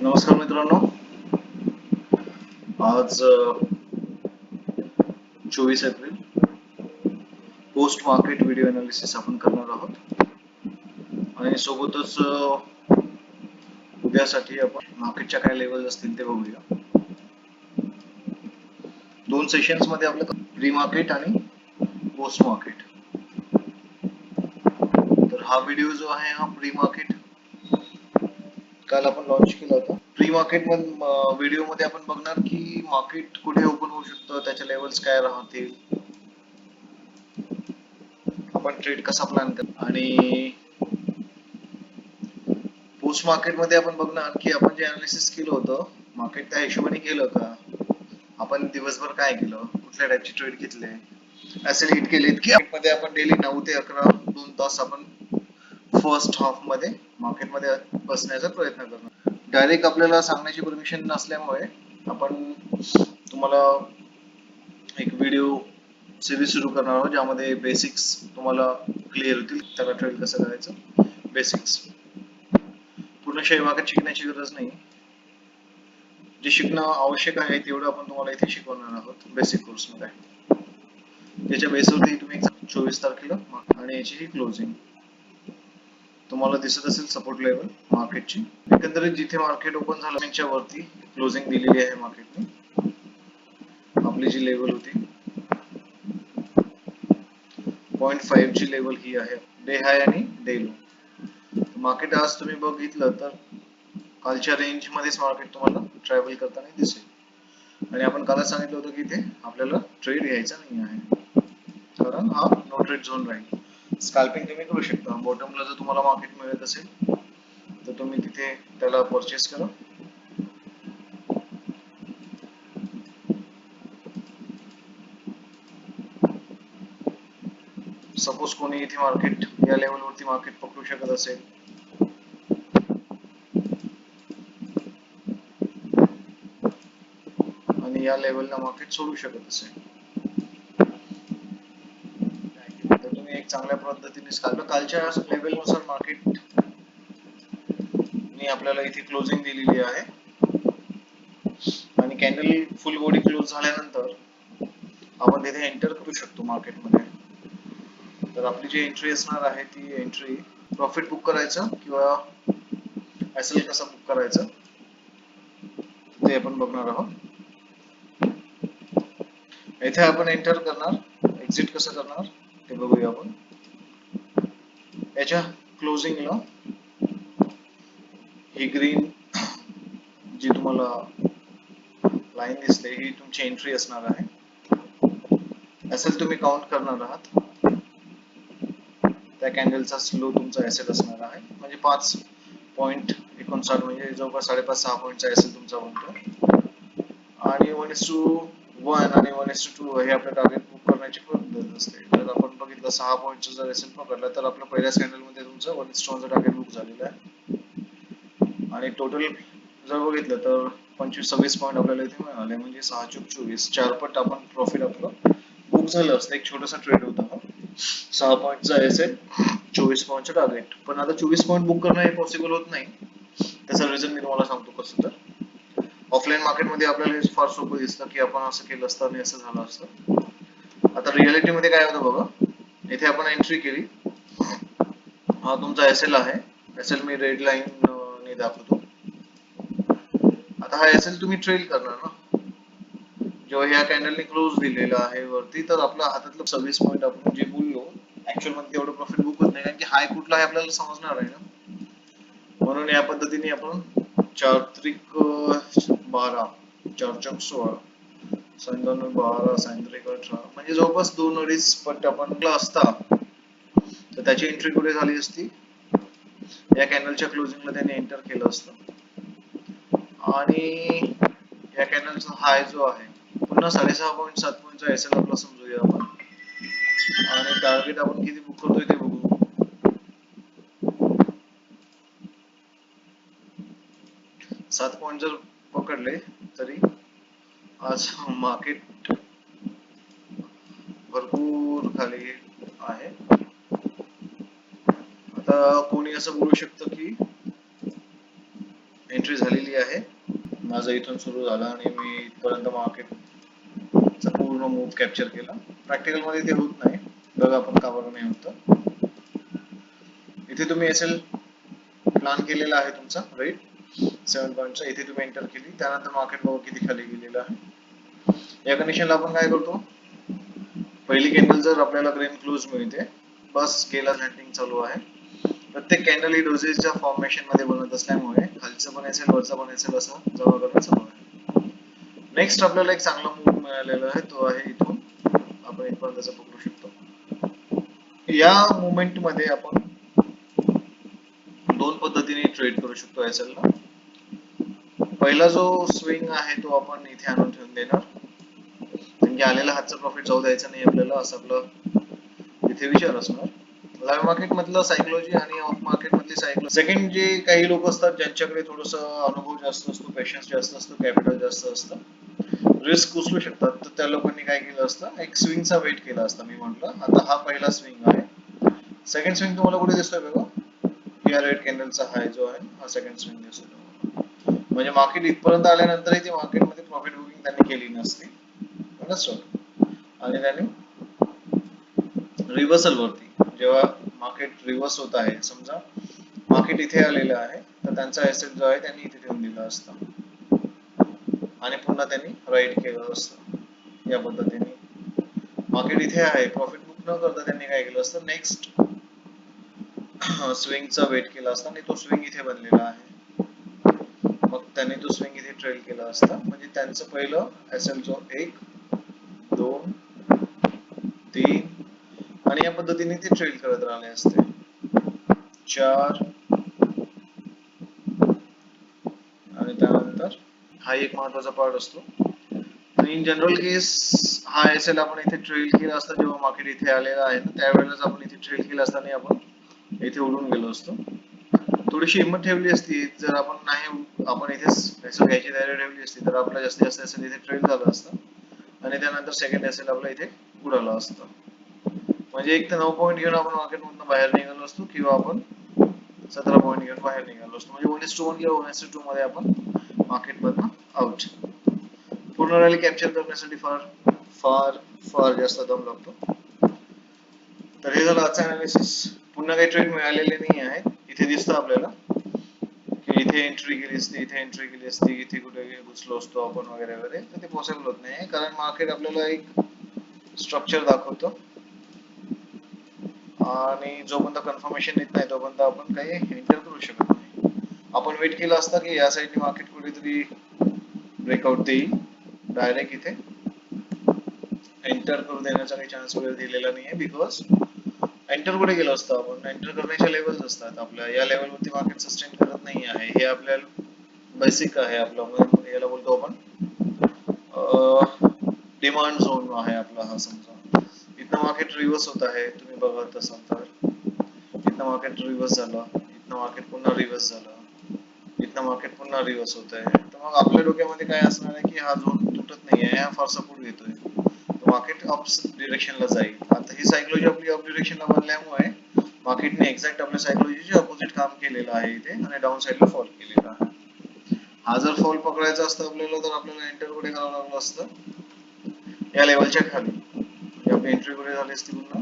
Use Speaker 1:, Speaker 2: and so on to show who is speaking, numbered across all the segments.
Speaker 1: नमस्कार मित्रांनो, आज 24 April post market video analysis आपण करणार आहोत आणि सोबतच उद्यासाठी आपण मार्केटच्या काय लेवल असतील ते बघूया. दोन सेशन्स मध्ये आपलं प्री मार्केट आणि पोस्ट मार्केट. तर हा व्हिडिओ जो आहे हा प्री मार्केट काल आपण लॉन्च केला होता. प्री मार्केट व्हिडिओ मध्ये आपण बघणार की मार्केट कुठे ओपन होऊ शकतं, त्याचे लेवल्स काय राहतील, आपण ट्रेड कसा प्लॅन करतो आणि पोस्ट मार्केट मध्ये आपण बघणार की आपण जे अनालिसिस केलं होतं मार्केट त्या हिशोबाने केलं का, आपण दिवसभर काय केलं, कुठल्या टाईपचे ट्रेड घेतले, असे हिट केलेत की मध्ये आपण डेली 9 ते 11 2 तास आपण फर्स्ट हाफ मध्ये मार्केटमध्ये बसण्याचा प्रयत्न करणार. डायरेक्ट आपल्याला सांगण्याची परमिशन नसल्यामुळे आपण तुम्हाला एक व्हिडिओ सिरीज सुरू करणार आहोत ज्यामध्ये बेसिक्स तुम्हाला क्लिअर होतील, त्याला ट्रेड कसं करायचं, बेसिक्स. पूर्ण शेअर मार्केट शिकण्याची गरज नाही, जे शिकणं आवश्यक आहे तेवढं आपण तुम्हाला इथे शिकवणार आहोत बेसिक कोर्स मध्ये. त्याच्या बेसवरती तुम्ही 24 तारखेला आणि याची ही क्लोजिंग तुम्हाला दिसत असेल, सपोर्ट लेवल मार्केटची. एकंदरीत जिथे मार्केट ओपन झालं त्याच्या वरती क्लोजिंग दिलेली आहे मार्केटने. आपली जी लेवल होती 0.5 ची लेवल ही आहे डे हाय आणि डे लो. मार्केट आज तुम्ही बघितलं तर कालच्या रेंज मध्येच मार्केट तुम्हाला ट्रॅव्हल करताना दिसेल आणि आपण कालच सांगितलं होतं की इथे आपल्याला ट्रेड घ्यायचा नाही आहे कारण हा नो ट्रेड झोन राहील. स्कॅल्पिंग तुम्ही करू शकता. बॉटमला जर तुम्हाला मार्केट मिळत असेल तर तुम्ही तिथे त्याला परचेस करा. सपोज कोणी इथे मार्केट या लेवलवरती मार्केट पकडू शकत असेल आणि या लेवलला मार्केट सोडू शकत असेल तर तुम्ही एक चांगल्या पद्धतीने स्कॅल्प. कालच्या लेवलनुसार मार्केट मी आपल्याला इथे क्लोजिंग दिलेली आहे आणि कॅन्डल फुल बॉडी क्लोज झाल्यानंतर आपण तिथे एंटर करू शकतो मार्केटमध्ये. तर आपली जी एंट्री असणार आहे ती एंट्री प्रॉफिट बुक करायचं किंवा एसएल कसा बुक करायचं ते आपण बघणार आहोत. इथे आपण एंटर करणार, एक्झिट कसं करणार ते बघूया आपण. याच्या क्लोजिंगला ही ग्रीन जी तुम्हाला लाईन दिसते ही तुमची एंट्री असणार आहे. एसएल तुम्ही काउंट करणार आहात, त्या कॅन्डलचा स्लो तुमचा एसएल असणार आहे म्हणजे 5.59 म्हणजे जवळपास 5.5-6 पॉईंटचा एसएल तुमचा बनतो आणि 1:1 आणि 1:2 हे आपलं टार्गेट बुक करण्याची पद्धत असते. जर आपण बघितलं 6 पॉईंटचा जर एसएल पकडला तर आपल्या पहिल्या कॅन्डल मध्ये तुमचं 1:1 टार्गेट बुक झालेलं आहे आणि टोटल जर बघितलं तर 25-26 पॉईंट आपल्याला इथे मिळाले म्हणजे 6-24 4 पट आपण प्रॉफिट आपलं बुक झालं असतं. एक छोटासा ट्रेड होता हा 6 पॉईंटचा एसएल 24 पॉईंटचं टार्गेट. पण आता 24 पॉईंट बुक करणं हे पॉसिबल होत नाही. त्याचं रिझन मी तुम्हाला सांगतो कसं. तर ऑफलाईन मार्केटमध्ये आपल्याला हे फार सोपं दिसतं की आपण असं केलं असतं आणि असं झालं असतं. आता रिअलिटी मध्ये काय होतं बघा, इथे आपण एंट्री केली, हा तुमचा एसएल आहे. एसएल मी रेड लाईन ने दाखवतो. आता हा एसएल तुम्ही ट्रेल करणार ना, जेव्हा ह्या कॅन्डलने क्लोज दिलेला आहे वरती तर आपल्या हातातलं 26 पॉईंट आपण जे बोललो ऍक्च्युअल मध्ये एवढं प्रॉफिट बुक होत नाही कारण की हाय कुठला आहे आपल्याला समजणार आहे ना. म्हणून या पद्धतीने आपण 4-3-12 4-16 7-12 7-18 म्हणजे जवळपास 2-2.5 पट आपण असता तर त्याची एंट्री कुठे झाली असती, या कॅन्डलच्या क्लोजिंगला त्याने एंटर केलं असतं आणि या कॅन्डलचा हाय जो आहे पुन्हा 6.5-7 पॉईंटचा एसएल आपला समजूया आपण आणि टार्गेट आपण किती बुक करतोय ते बघू. 7 पॉईंट जर पकडले तरी आज मार्केट भरपूर खाली आहे. आता कोणी असं बोलू शकतं की एंट्री झालेली आहे. माझं इथून सुरू झालं आणि मी इथपर्यंत मार्केटचा पूर्ण मूव्ह कॅप्चर केला. प्रॅक्टिकल मध्ये ते होत नाही, बघा आपण का बरं नाही होतं. इथे तुम्ही एसएल प्लॅन केलेला आहे तुमचा राईट 7 पॉईंटचा, इथे तुम्ही एंटर केली, त्यानंतर मार्केट बघा किती खाली गेलेलं आहे. या कंडिशनला आपण काय करतो, पहिली कॅन्डल जर आपल्याला ग्रीन क्लोज मिळते, बस गेला लँडिंग चालू आहे. प्रत्येक कॅन्डल ही डोजेसच्या फॉर्मेशन मध्ये बनत असल्यामुळे खालचं पण असेल वरचं पण असेल असं जमा करणं चालू आहे. नेक्स्ट आपल्याला एक चांगला मूव मिळालेला आहे, तो आहे इथून आपण इथपर्यंतचा पकडू शकतो. या मुवमेंट मध्ये आपण दोन पद्धतीने ट्रेड करू शकतो एसएल ला. पहिला जो स्विंग आहे तो आपण इथे आणून ठेवून देणार, म्हणजे आलेला हातचा प्रॉफिट जाऊ द्यायचा नाही आपल्याला, असं आपलं इथे विचार असणार. लाईव्ह मार्केट मधलं सायकोलॉजी आणि ऑफ मार्केट मधली सायकोलॉजी. सेकंड, जे काही लोक असतात ज्यांच्याकडे थोडस अनुभव जास्त असतो, पेशन्स जास्त असतो, कॅपिटल जास्त असतं, रिस्क उचलू शकतात, तर त्या लोकांनी काय केलं असतं, एक स्विंगचा वेट केला असता. मी म्हटलं आता हा पहिला स्विंग आहे, सेकंड स्विंग तुम्हाला कुठे दिसतोय बघा, या रेड कॅन्डलचा हाय जो आहे हा सेकंड स्विंग दिसतोय. म्हणजे मार्केट इथपर्यंत आल्यानंतरही ती मार्केटमध्ये प्रॉफिट बुकिंग त्यांनी केली नसती, आणि त्यांनी रिव्हर्सल वरती जेव्हा मार्केट रिव्हर्स होत आहे, समजा मार्केट इथे आलेलं आहे, तर त्यांचा एसेट जो आहे त्यांनी इथे ठेवून दिला असता आणि पुन्हा त्यांनी राईट केलं असतं. या पद्धतीने मार्केट इथे आहे, प्रॉफिट बुक न करता त्यांनी काय केलं असतं, नेक्स्ट स्विंगचा वेट केला असता आणि तो स्विंग इथे बनलेला आहे, मग त्यांनी तो स्विंग इथे ट्रेल केला असता. म्हणजे त्यांचं पहिलं एसएल जो 1 2 3 आणि या पद्धतीने ते ट्रेल करत राहिले असते, 4 आणि त्यानंतर हा एक महत्वाचा पार्ट असतो. इन जनरल केस हा एसएल आपण इथे ट्रेल केला असता, जेव्हा मार्केट इथे आलेला आहे ना त्यावेळेलाच आपण इथे ट्रेल केला असता आणि आपण इथे उडून गेलो असतो. थोडीशी हिंमत ठेवली असती, जर आपण नाही आपण इथे एसएल घ्यायची तयारी ठेवली असती, तर आपला जास्तीत जास्त एसएल इथे ट्रेल झाला असता आणि त्यानंतर सेकंड एसएल आपला इथे उडाला असता. म्हणजे एक तर 9 पॉईंट घेऊन आपण मार्केटमधून बाहेर निघालो असतो, किंवा आपण 17 पॉईंट घेऊन बाहेर निघालो असतो. म्हणजे 1:1 किंवा 1:2 मध्ये आपण मार्केटमधून आउट. पूर्ण रॅली कॅप्चर करण्यासाठी फार फार फार जास्त दम लागतो. तर हे झालं आजचं अनालिसिस. पुन्हा काही ट्रेड मिळालेले नाही आहेत. इथे दिसतं आपल्याला की इथे एंट्री केली असती, इथे एंट्री केली असती, इथे कुठे घुसलो असतो आपण वगैरे वगैरे, तर ते पॉसिबल होत नाही, कारण मार्केट आपल्याला एक स्ट्रक्चर दाखवतो आणि जोपर्यंत कन्फर्मेशन येत नाही तोपर्यंत आपण काही एंटर करू शकत नाही. आपण वेट केला असता की या साईडने मार्केट कुठेतरी ब्रेकआउट देईल, डायरेक्ट इथे एंटर करू देण्याचा काही चान्स वगैरे दिलेला नाहीये, बिकॉज एंटर कुठे गेलो असतो आपण, एंटर करण्याच्या लेवल्स असतात आपल्या, या लेवलवरती मार्केट सस्टेन करत नाही आहे, हे आपल्याला बेसिक आहे आपलं, याला बोलतो आपण डिमांड झोन आहे आपला हा. समजा इथं मार्केट रिव्हर्स होत आहे, तुम्ही बघत असाल तर इथं मार्केट रिव्हर्स झालं, इथं मार्केट पुन्हा रिव्हर्स झालं, इथं मार्केट पुन्हा रिव्हर्स होत आहे, तर मग आपल्या डोक्यामध्ये काय असणार आहे की हा झोन तुटत नाही आहे, हा फार सपोर्ट घेतोय, मार्केट अप डिरेक्शनला जाईल. आता ही सायकोलॉजी आपली अप डिरेक्शनला बनल्यामुळे मार्केटने एक्झॅक्ट आपल्या सायकोलॉजीचे अपोजिट काम केलेलं आहे इथे आणि डाऊन साईडला फॉल केलेला आहे. हा जर फॉल पकडायचा असतं आपल्याला, तर आपल्याला एंटर कुठे करावं लागलं असतं, या लेवलच्या खाली. म्हणजे आपली एंट्री कुठे झाली असती पुन्हा,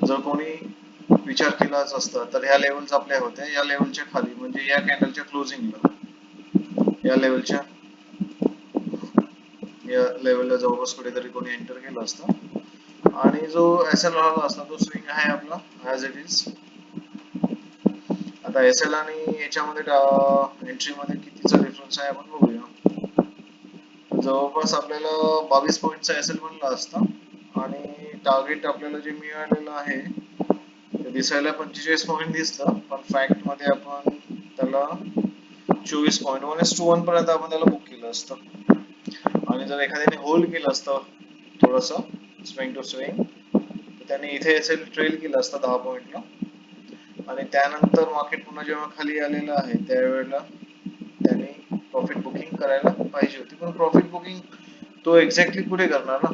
Speaker 1: जर कोणी विचार केलाच असता तर ह्या लेवल्स आपल्या होत्या या लेवलच्या खाली, म्हणजे या कॅन्डलच्या क्लोजिंगला या लेवलच्या या लेवलला जवळपास कुठेतरी कोणी एंटर केलं असतं आणि जो एसएल राहिला असता तो स्विंग आहे आपला ऍज इट इज. आता एसएल आणि याच्यामध्ये एंट्री मध्ये कितीचा डिफरन्स आहे आपण बघूया. जवळपास आपल्याला 22 पॉईंटचा एसएल बनला असता आणि टार्गेट आपल्याला जे मिळालेलं आहे ते दिसायला 45 पॉईंट दिसतं, पण फॅक्ट मध्ये आपण त्याला 24 पॉईंट 1:1 पर्यंत आपण त्याला बुक केलं असतं. आणि जर एखाद्याने होल्ड केलं असतं थोडस स्विंग टू स्विंग, तर त्याने इथे एसएल ट्रेल केलं असतं 10 पॉईंटला आणि त्यानंतर मार्केट पुन्हा जेव्हा खाली आलेलं आहे त्यावेळेला त्याने प्रॉफिट बुकिंग करायला पाहिजे होती. पण प्रॉफिट बुकिंग तो एक्झॅक्टली कुठे करणार ना,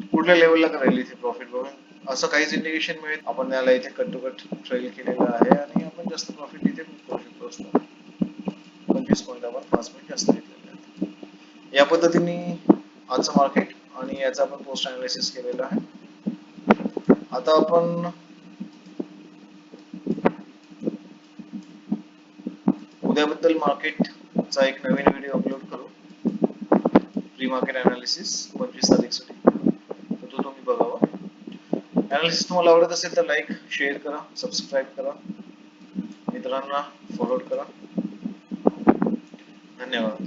Speaker 1: कुठल्या लेवलला करेल इथे प्रॉफिट बुकिंग, असं काहीच इंडिकेशन मिळेल. आपण याला इथे कट टू कट ट्रेल केलेलं आहे आणि आपण जास्त प्रॉफिट इथे बुक करू शकतो. 25 पॉईंट आपण 5 पॉईंट जास्त घेतलेले आहेत. या पद्धतीने आजचं मार्केट आणि याचा आपण पोस्ट अनालिसिस केलेला आहे. आता आपण उद्याबद्दल मार्केटचा एक नवीन व्हिडिओ अपलोड करू, प्री मार्केट अनालिसिस 25 तारीखसाठी. तर तो तुम्ही बघावा. अनालिसिस तुम्हाला आवडत असेल तर लाईक, शेअर करा, सबस्क्राईब करा, मित्रांना फॉलो करा. धन्यवाद.